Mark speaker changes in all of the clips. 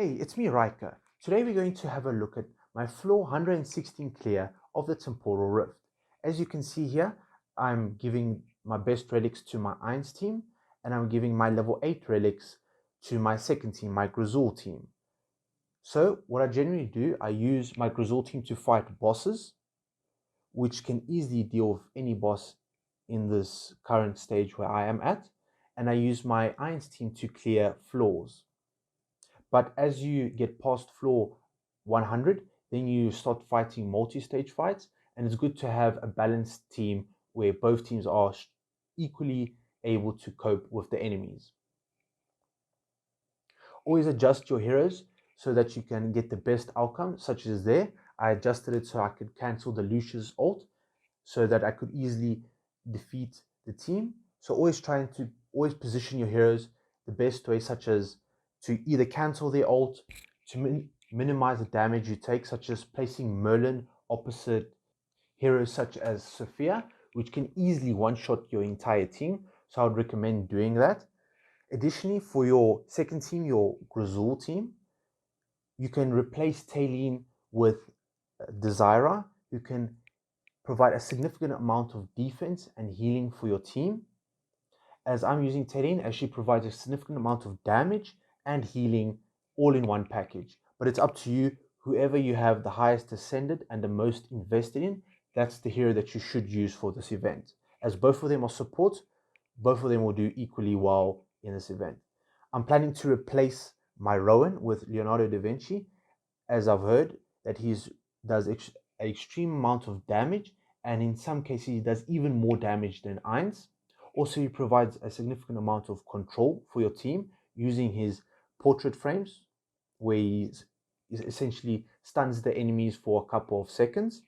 Speaker 1: Hey, it's me, Riker. Today we're going to have a look at my floor 116 clear of the Temporal Rift. As you can see here, I'm giving my best relics to my Ainz team, and I'm giving my level 8 relics to my second team, my Grezhul team. So what I generally do, I use my Grezhul team to fight bosses, which can easily deal with any boss in this current stage where I am at, and I use my Ainz team to clear floors. But as you get past floor 100, then you start fighting multi-stage fights, and it's good to have a balanced team where both teams are equally able to cope with the enemies. Always adjust your heroes so that you can get the best outcome, such as there. I adjusted it so I could cancel the Lucius ult so that I could easily defeat the team. So always position your heroes the best way, such as to either cancel their ult, to minimize the damage you take, such as placing Merlin opposite heroes such as Sophia, which can easily one-shot your entire team. So I would recommend doing that. Additionally, for your second team, your Grezhul team, you can replace Talene with Desira, who can provide a significant amount of defense and healing for your team. As I'm using Talene, as she provides a significant amount of damage and healing all in one package. But it's up to you. Whoever you have the highest ascended and the most invested in, that's the hero that you should use for this event. As both of them are supports, both of them will do equally well in this event. I'm planning to replace my Rowan with Leonardo da Vinci, as I've heard that he does an extreme amount of damage, and in some cases he does even more damage than Ainz. Also, he provides a significant amount of control for your team using his portrait frames, where he essentially stuns the enemies for a couple of seconds.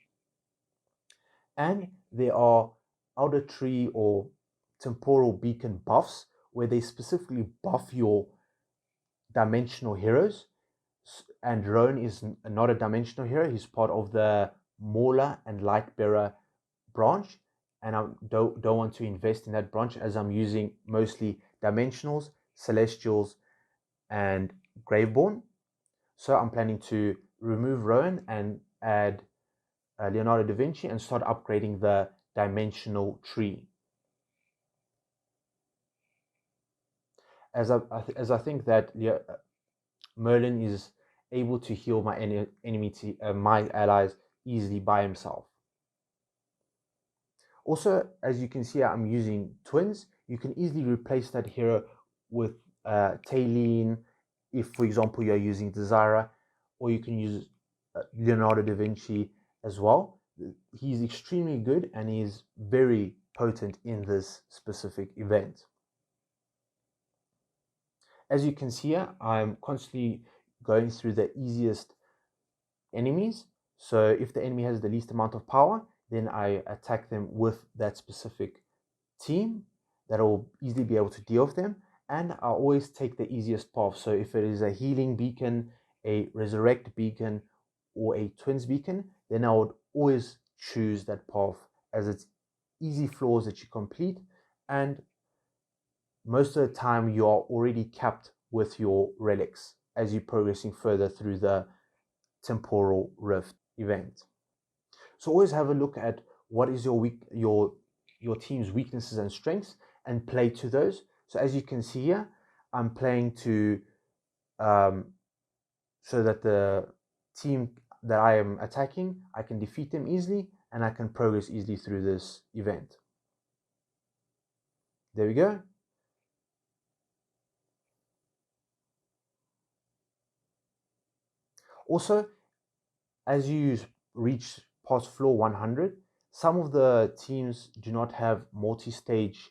Speaker 1: And there are outer tree or temporal beacon buffs, where they specifically buff your dimensional heroes. And Rowan is not a dimensional hero. He's part of the Mauler and Lightbearer branch, and I don't want to invest in that branch, as I'm using mostly dimensionals, celestials, and Graveborn. So I'm planning to remove Rowan and add Leonardo da Vinci and start upgrading the dimensional tree. As I think that Merlin is able to heal my my allies easily by himself. Also, as you can see, I'm using twins. You can easily replace that hero with Talene, if, for example, you're using Desira, or you can use Leonardo da Vinci as well. He's extremely good and he's very potent in this specific event. As you can see here, I'm constantly going through the easiest enemies. So if the enemy has the least amount of power, then I attack them with that specific team that will easily be able to deal with them. And I always take the easiest path. So if it is a healing beacon, a resurrect beacon, or a twins beacon, then I would always choose that path, as it's easy floors that you complete, and most of the time you are already capped with your relics as you're progressing further through the Temporal Rift event. So always have a look at what is your team's weaknesses and strengths, and play to those. So as you can see here, I'm playing to so that the team that I am attacking, I can defeat them easily and I can progress easily through this event. There we go. Also, as you reach past floor 100, some of the teams do not have multi-stage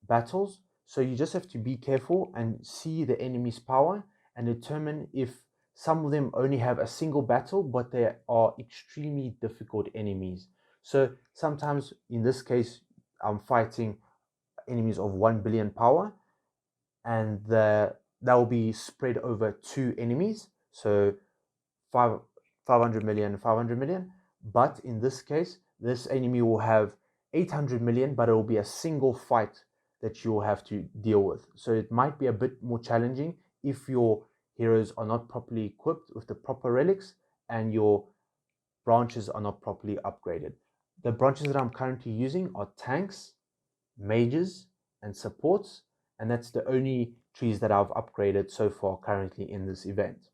Speaker 1: battles, so you just have to be careful and see the enemy's power and determine if some of them only have a single battle, but they are extremely difficult enemies. So sometimes, in this case, I'm fighting enemies of 1 billion power, and that will be spread over 2 enemies, so 500 million, 500 million. But in this case, this enemy will have 800 million, but it will be a single fight that you'll have to deal with. So it might be a bit more challenging if your heroes are not properly equipped with the proper relics, and your branches are not properly upgraded. The branches that I'm currently using are tanks, mages, and supports, and that's the only trees that I've upgraded so far currently in this event.